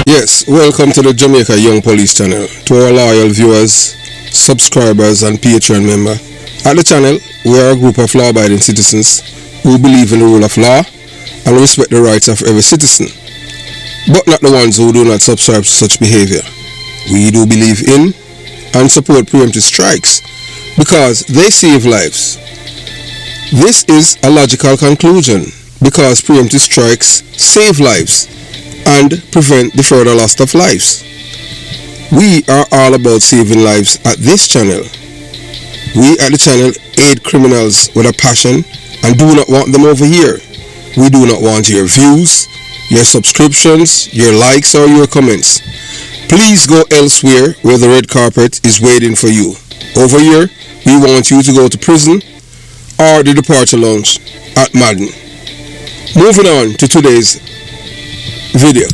Yes, welcome to the Jamaica Young Police channel. To our loyal viewers, subscribers, and Patreon member. At the channel, we are a group of law-abiding citizens who believe in the rule of law and respect the rights of every citizen, but not the ones who do not subscribe to such behavior. We do believe in and support preemptive strikes because they save lives. This is a logical conclusion because preemptive strikes save lives and prevent the further loss of lives. We are all about saving lives at this channel. We at the channel aid criminals with a passion and do not want them over here. We do not want your views, your subscriptions, your likes, or your comments. Please go elsewhere where the red carpet is waiting for you. Over here, we want you to go to prison or the departure lounge at Madden. Moving on to today's video.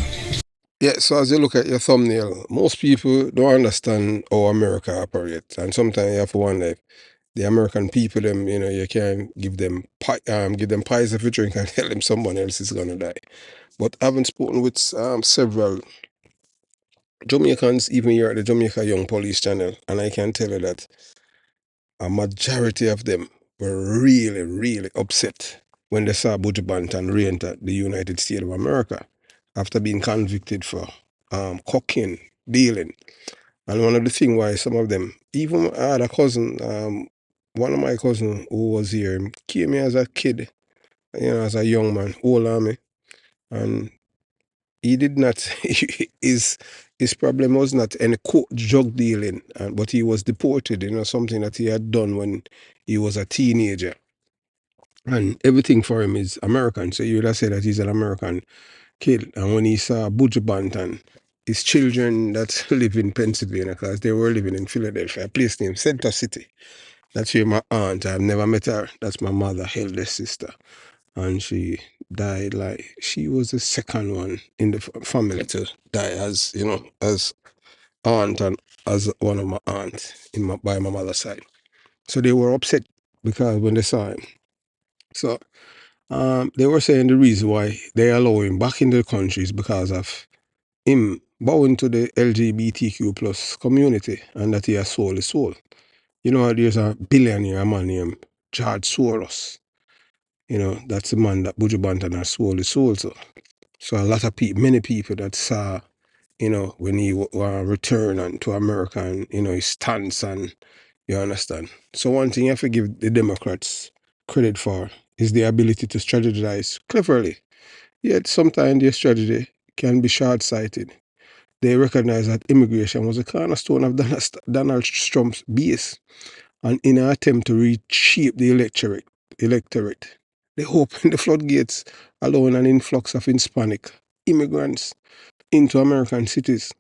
Yeah, so as you look at your thumbnail, most people don't understand how America operates, and sometimes you have to wonder if the American people, them, you can give them pies if you drink and tell them someone else is gonna die. But I haven't spoken with several Jamaicans, even here at the Jamaica Young Police channel, and I can tell you that a majority of them were really, really upset when they saw Buju Banton re-enter the United States of America after being convicted for cocaine dealing. And one of the things why some of them, even I had a cousin, one of my cousins who was here, came here as a kid, as a young man, old army, and he did not, his problem was not any drug dealing, but he was deported, something that he had done when he was a teenager. And everything for him is American. So you would have said that he's an American kid. And when he saw Buju Banton, his children that live in Pennsylvania, because they were living in Philadelphia, a place named Center City. That's where my aunt, I've never met her. That's my mother, eldest sister. And she died she was the second one in the family to die as, as aunt and as one of my aunts by my mother's side. So they were upset because when they saw him. So they were saying the reason why they allow him back in the country is because of him bowing to the LGBTQ plus community and that he has sold his soul. There's a billionaire, a man named George Soros. That's the man that Buju Banton has sold his soul to. So a lot of people, many people that saw, when he returned to America and, his stance and, you understand. So one thing you have to give the Democrats credit for is the ability to strategize cleverly. Yet sometimes their strategy can be short-sighted. They recognize that immigration was a cornerstone of Donald Trump's base, and in an attempt to reshape the electorate, they opened the floodgates, allowing an influx of Hispanic immigrants into American cities.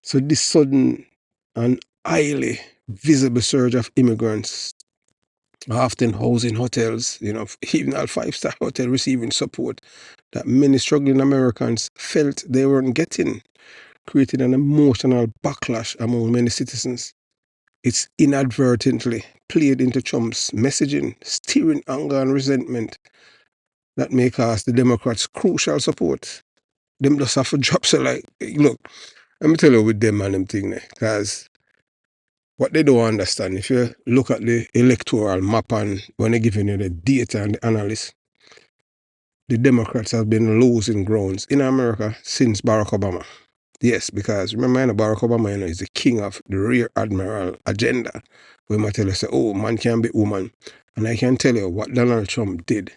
So this sudden and highly visible surge of immigrants, often housing hotels, even a five-star hotel receiving support that many struggling Americans felt they weren't getting, created an emotional backlash among many citizens. It's inadvertently played into Trump's messaging, stirring anger and resentment that may cost the Democrats crucial support. Them just have to drop. So look, let me tell you with them and them thing there, because what they don't understand, if you look at the electoral map and when they're giving you the data and the analysis, the Democrats have been losing grounds in America since Barack Obama. Yes, because remember, Barack Obama is the king of the rear admiral agenda. When I tell you, say, oh, man can be woman. And I can tell you what Donald Trump did.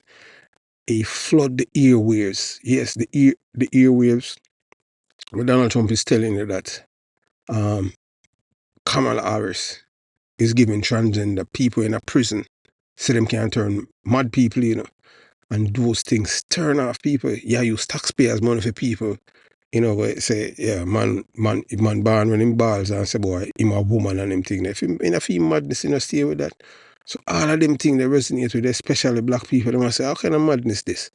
He flooded the airwaves. Yes, the airwaves. But Donald Trump is telling you that Kamala Harris is giving transgender people in a prison so them can turn mad people, and those things turn off people. Yeah, use taxpayers' money for people. Say, yeah, man born when him balls and say, boy, him a woman and them thing. If him feel madness, stay with that. So all of them things they resonate with, especially black people. They must say, how kind of madness this?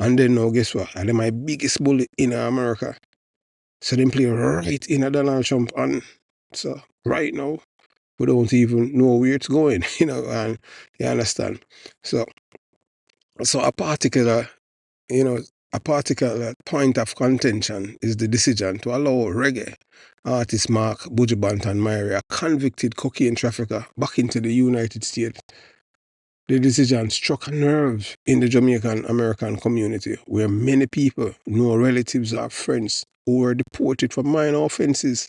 And then now, guess what? And they my biggest bully in America. So them play right in a Donald Trump. And so right now, we don't even know where it's going, and you understand. So a particular, A particular point of contention is the decision to allow reggae artist Mark Buju Banton marry a convicted cocaine trafficker back into the United States. The decision struck a nerve in the Jamaican American community, where many people know relatives or friends who were deported for minor offenses,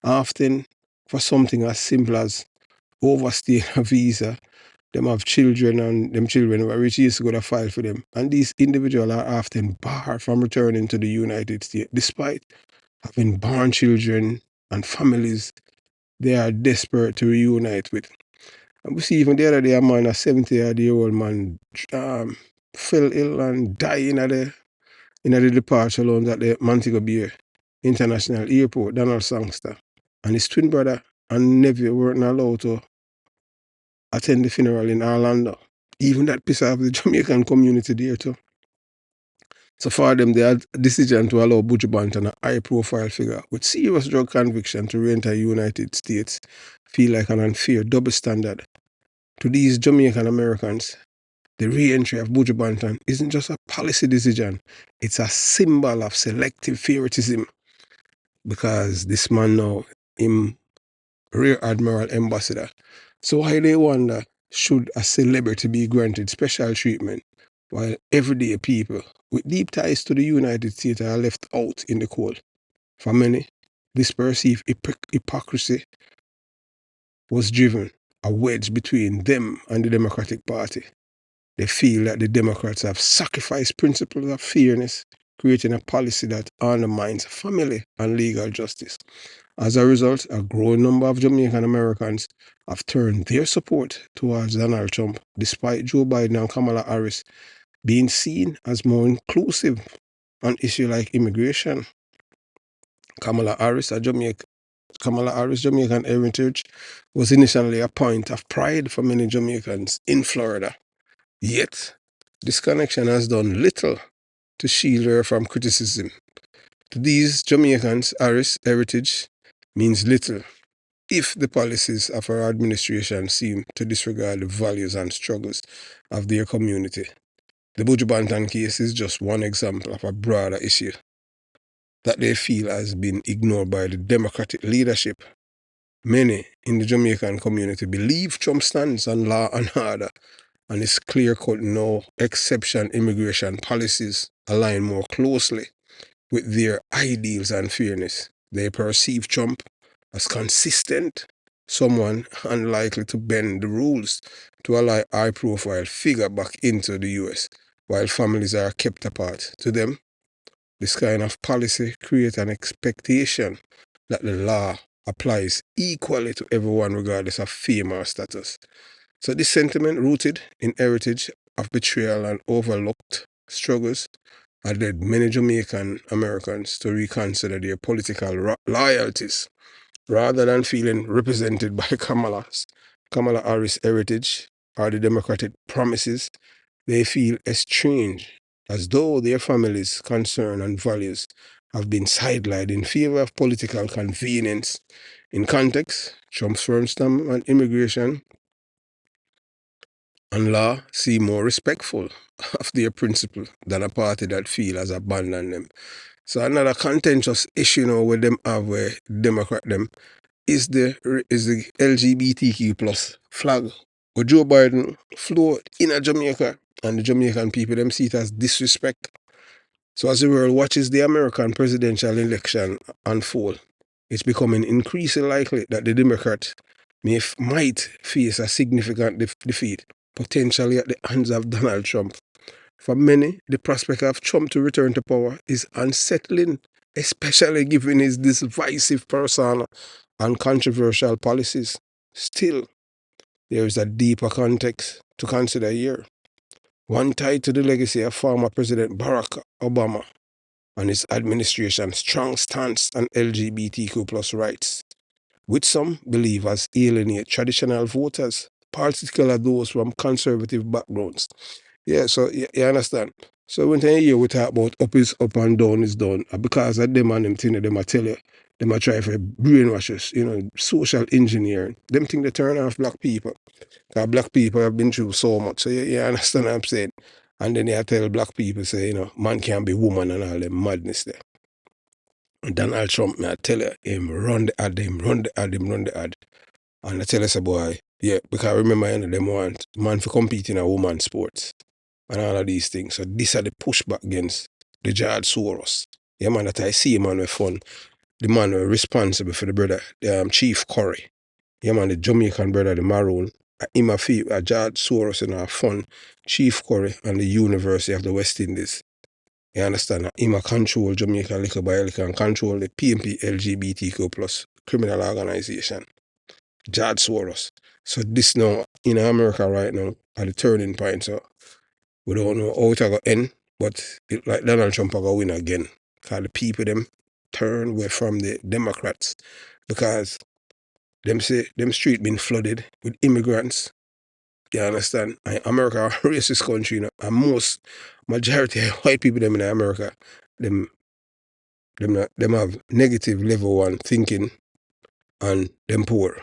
often for something as simple as overstaying a visa. Them have children, and them children who are rich years to go to file for them. And these individuals are often barred from returning to the United States, despite having born children and families they are desperate to reunite with. And we see even the other day a man, a 70-year-old man, fell ill and died in the departure lounge at the Montego Bay International Airport, Donald Sangster. And his twin brother and nephew weren't allowed to attend the funeral in Orlando. Even that piece of the Jamaican community there too. So for them, they had a decision to allow Buju Banton, a high-profile figure with serious drug conviction, to re-enter the United States feel like an unfair double standard. To these Jamaican Americans, the re-entry of Buju Banton isn't just a policy decision, it's a symbol of selective favoritism, because this man now, him Rear Admiral Ambassador. So why they wonder, should a celebrity be granted special treatment while everyday people with deep ties to the United States are left out in the cold? For many, this perceived hypocrisy was driven a wedge between them and the Democratic Party. They feel that the Democrats have sacrificed principles of fairness, creating a policy that undermines family and legal justice. As a result, a growing number of Jamaican Americans have turned their support towards Donald Trump, despite Joe Biden and Kamala Harris being seen as more inclusive on issues like immigration. Kamala Harris, Jamaican heritage, was initially a point of pride for many Jamaicans in Florida. Yet, this connection has done little to shield her from criticism. To these Jamaicans, Harris' heritage means little if the policies of her administration seem to disregard the values and struggles of their community. The Buju Banton case is just one example of a broader issue that they feel has been ignored by the Democratic leadership. Many in the Jamaican community believe Trump's stance on law and order and his clear-cut no exception immigration policies align more closely with their ideals and fairness. They perceive Trump as consistent, someone unlikely to bend the rules to allow a high-profile figure back into the US, while families are kept apart. To them, this kind of policy creates an expectation that the law applies equally to everyone regardless of fame or status. So this sentiment, rooted in heritage of betrayal and overlooked struggles, had led many Jamaican Americans to reconsider their political loyalties. Rather than feeling represented by Kamala Harris' heritage or the Democratic promises, they feel estranged, as though their families' concern and values have been sidelined in favor of political convenience. In context, Trump's firm stamp on immigration and law seem more respectful of their principle than a party that feel has abandoned them. So another contentious issue now with them have where Democrat them is the LGBTQ plus flag. But Joe Biden flew in a Jamaica, and the Jamaican people them see it as disrespect. So as the world watches the American presidential election unfold, it's becoming increasingly likely that the Democrat might face a significant defeat, potentially at the hands of Donald Trump. For many, the prospect of Trump to return to power is unsettling, especially given his divisive persona and controversial policies. Still, there is a deeper context to consider here, one tied to the legacy of former President Barack Obama and his administration's strong stance on LGBTQ plus rights, which some believe has alienate traditional voters, particularly those from conservative backgrounds. Yeah, so you understand. So when you hear we talk about up is up and down is down, because of them and them thing them I tell you, them I try for brainwash us, social engineering. Them think they turn off black people. Because black people have been through so much. So you understand what I'm saying? And then they tell black people, say, man can't be woman and all them madness there. And Donald Trump, I tell you, him run the ad. And I tell us, boy, yeah, because I remember, them want man for compete in a woman sports and all of these things. So these are the pushback against the George Soros. Yeah, man, that I see, man, with fun. The man responsible for the brother, Chief Curry. Yeah, man, the Jamaican brother, the Maroon. Him a George Soros and a fun Chief Curry and the University of the West Indies. You understand? Him a control Jamaica little by little and control the PMP LGBTQ plus criminal organization. George Soros. So this now in America right now at the turning point. So we don't know how it's going to end, but it like Donald Trump going to win again. Because the people them turn away from the Democrats because them say them street been flooded with immigrants. You understand? And America a racist country, and most majority of white people them in America, them have negative level 1 thinking and them poor.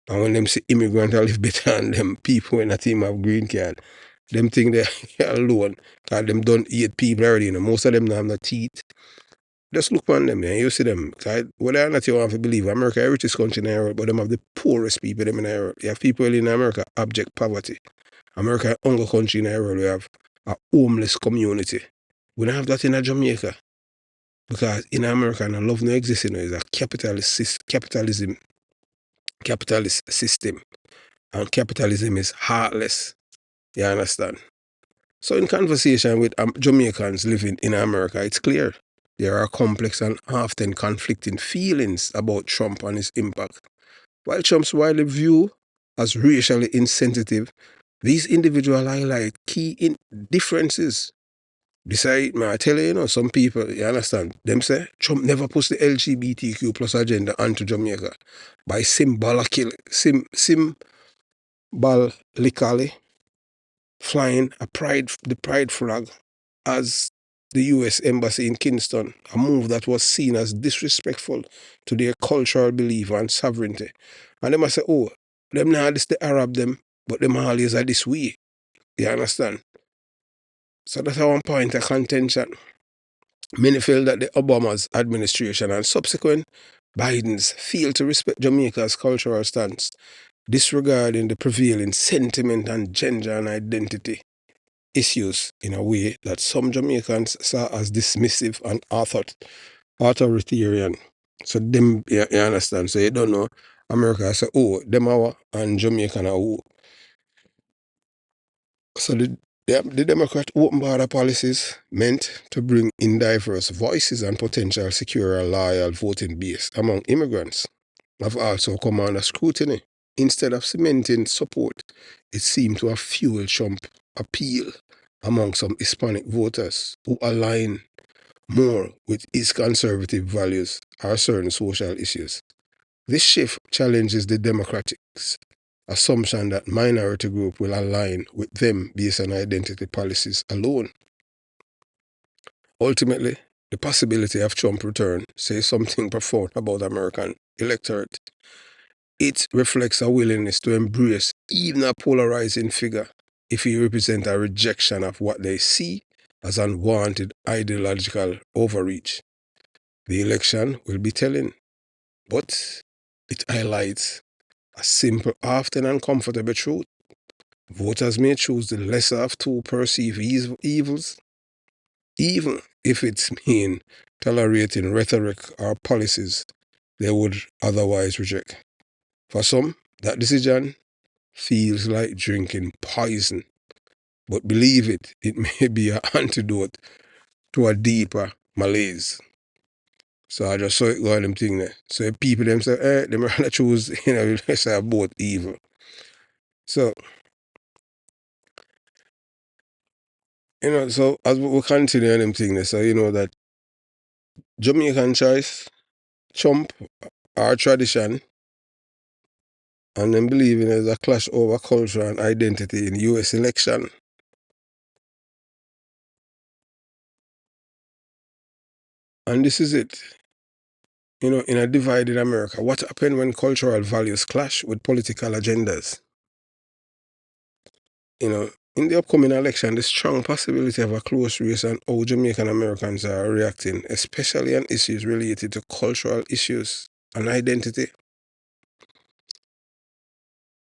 And when them see immigrants live better than them people in a team of green card, them think they're alone. Because them don't eat people already. Most of them don't have no teeth. Just look on them and you see them. Whether or not you want to believe, America is the richest country in the world, but them have the poorest people them in the world. You have people in America abject poverty. America is a hunger country in the world. We have a homeless community. We don't have that in Jamaica. Because in America, and love no exists, is a capitalist system. And capitalism is heartless. You understand? So in conversation with Jamaicans living in America, it's clear there are complex and often conflicting feelings about Trump and his impact. While Trump's widely viewed as racially insensitive, these individuals highlight key differences. Besides, I tell you, some people, you understand, them say Trump never puts the LGBTQ plus agenda onto Jamaica by symbolically flying the pride flag as the U.S. Embassy in Kingston, a move that was seen as disrespectful to their cultural belief and sovereignty. And they must say, oh, them now this the Arab them, but them always are this way. You understand? So that's one point of contention. Many feel that the Obama's administration and subsequent Biden's failed to respect Jamaica's cultural stance, disregarding the prevailing sentiment and gender and identity issues in a way that some Jamaicans saw as dismissive and authoritarian. So them, you understand? So you don't know, America say, oh, them are and Jamaican are who. So the Democrat open border policies meant to bring in diverse voices and potential secure a loyal voting base among immigrants have also come under scrutiny. Instead of cementing support, it seemed to have fueled Trump appeal among some Hispanic voters who align more with his conservative values or certain social issues. This shift challenges the Democrats' assumption that minority groups will align with them based on identity policies alone. Ultimately, the possibility of Trump return says something profound about American electorate. It reflects a willingness to embrace even a polarizing figure if he represents a rejection of what they see as unwanted ideological overreach. The election will be telling, but it highlights a simple, often uncomfortable truth. Voters may choose the lesser of two perceived evils, even if it's mean tolerating rhetoric or policies they would otherwise reject. For some, that decision feels like drinking poison. But believe it, it may be an antidote to a deeper malaise. So I just saw it go on them thing there. So if people them say, they rather choose, let's say both evil. So, so as we continue on them thing there, so you know that Jamaican choice, Trump, our tradition, and then believing there's a clash over culture and identity in the US election. And this is it. In a divided America, what happened when cultural values clash with political agendas? in the upcoming election, the strong possibility of a close race and how Jamaican Americans are reacting, especially on issues related to cultural issues and identity.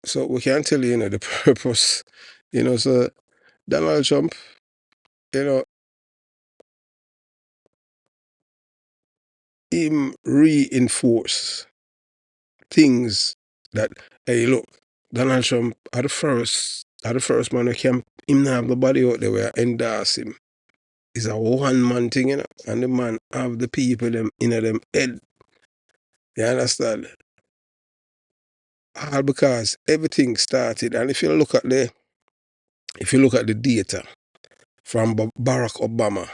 So we can't tell you, the purpose, so Donald Trump, him reinforce things that, hey, look, Donald Trump are the first man who can, him not have nobody out there where endorse him. It's a one-man thing, and the man have the people them in them head. You understand? All because everything started, and if you look at the data from Barack Obama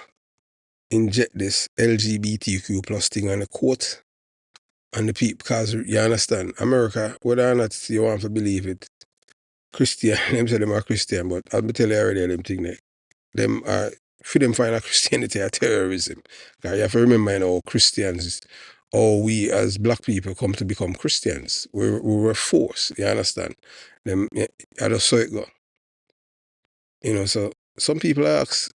inject this LGBTQ plus thing on the court and the people, because you understand, America, whether or not you want to believe it, Christian, them say them are Christian, but I'll be telling you already them thing there. Them are, for them find a Christianity a terrorism. Because you have to remember, Christians, or we as black people come to become Christians. We were forced, you understand? Them, I just saw it go. So some people ask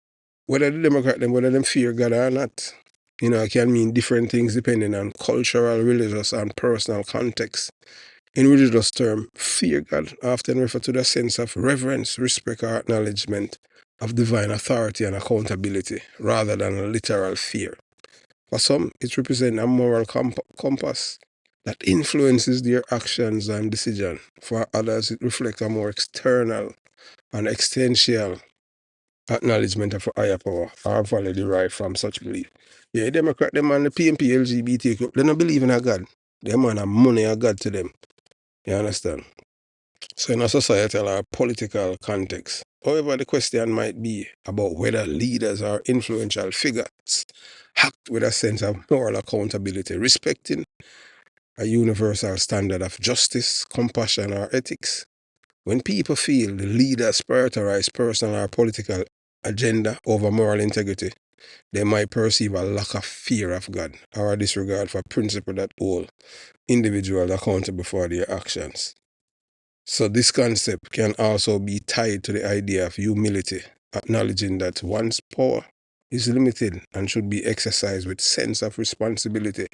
whether the Democrat whether them fear God or not. It can mean different things depending on cultural, religious, and personal context. In religious term, fear God often refer to the sense of reverence, respect, or acknowledgement of divine authority and accountability, rather than a literal fear. For some, it represents a moral compass that influences their actions and decisions. For others, it reflects a more external and existential acknowledgement of a higher power or value derived from such belief. Yeah, Democrat, them and the PNP, LGBTQ, they don't believe in a God. Them man have money a God to them. You understand? So in a societal or political context, however, the question might be about whether leaders or influential figures act with a sense of moral accountability, respecting a universal standard of justice, compassion, or ethics. When people feel the leaders prioritize personal or political agenda over moral integrity, they might perceive a lack of fear of God or a disregard for principles that hold individuals accountable for their actions. So this concept can also be tied to the idea of humility, acknowledging that one's power is limited and should be exercised with sense of responsibility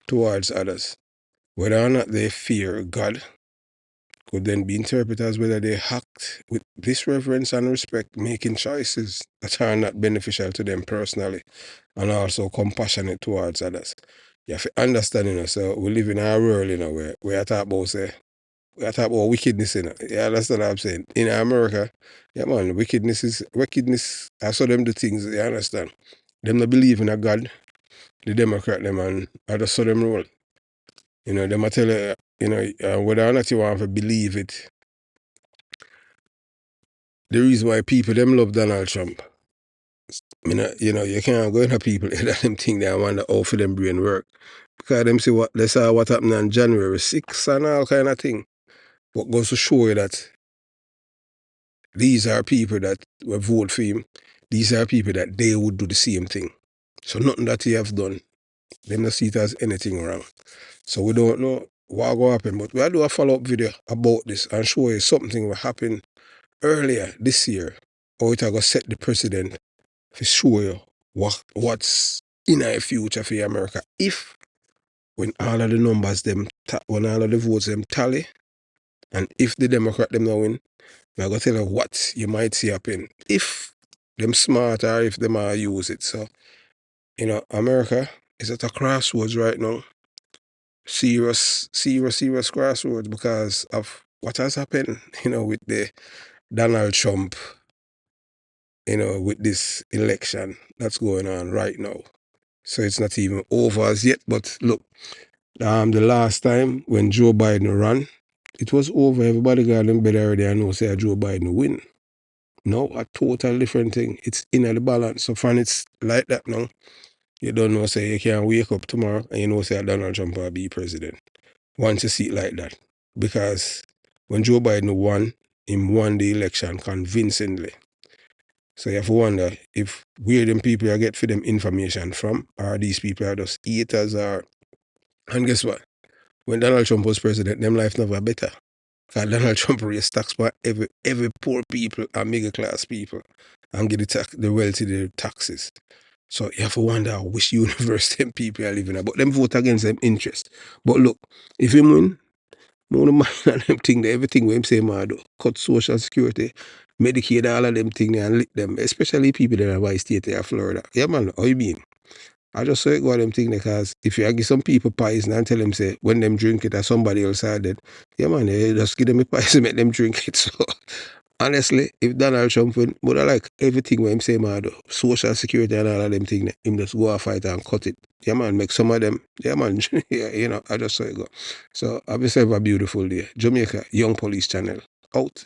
towards others. Whether or not they fear God could then be interpreted as whether they act with this reverence and respect, making choices that are not beneficial to them personally and also compassionate towards others. You have to understand, so we live in a world, where we are talking about wickedness, You understand what I'm saying? In America, yeah man, wickedness, I saw them do things, you understand? Them not believe in a God, the Democrat them, and I just saw them roll. Them I tell you, whether or not you want to believe it, the reason why people them love Donald Trump, you can't go into people that them think they wonder how for them brain work. Because them see they saw what happened on January 6th and all kind of thing. What goes to show you that these are people that will vote for him. These are people that they would do the same thing. So nothing that he have done, them not see it as anything wrong. So we don't know what will happen. But we'll do a follow-up video about this and show you something will happen earlier this year. Or it will set the precedent to show you what's in our future for America. If when all of the numbers when all of the votes them tally, and if the Democrat them now win, I'm going to tell you what you might see happen if them smart or if them use it. So, America is at a crossroads right now. Serious crossroads because of what has happened, with the Donald Trump, with this election that's going on right now. So it's not even over as yet. But look, the last time when Joe Biden ran, it was over. Everybody got them bed already and know say Joe Biden win. No, a total different thing. It's in the balance. So when it's like that now, you don't know, say you can't wake up tomorrow and you know say Donald Trump will be president. Once you see it like that. Because when Joe Biden won, he won the election convincingly. So you have to wonder if where them people are get for them information from, or these people are just haters, and guess what? When Donald Trump was president, them life never better. Because Donald Trump raised tax for every poor people and middle class people and give the wealthy the taxes. So you have to wonder which universe them people are living in. But them vote against them interest. But look, if him win, more mind and them thing, everything we him say man do. Cut social security, Medicaid, all of them thing and lick them, especially people that are by state of Florida. Yeah man, how you mean? I just say go them thing because if you give some people poison and tell them say when them drink it or somebody else had it, yeah man, you just give them a poison, make them drink it. So honestly, if Donald Trump win, but I like everything when him say man do, social security and all of them thing, him just go a fight and cut it. Yeah man, make some of them, yeah man, yeah, you know, I just say go. So have yourself a beautiful day. Jamaica, Young Police Channel, out.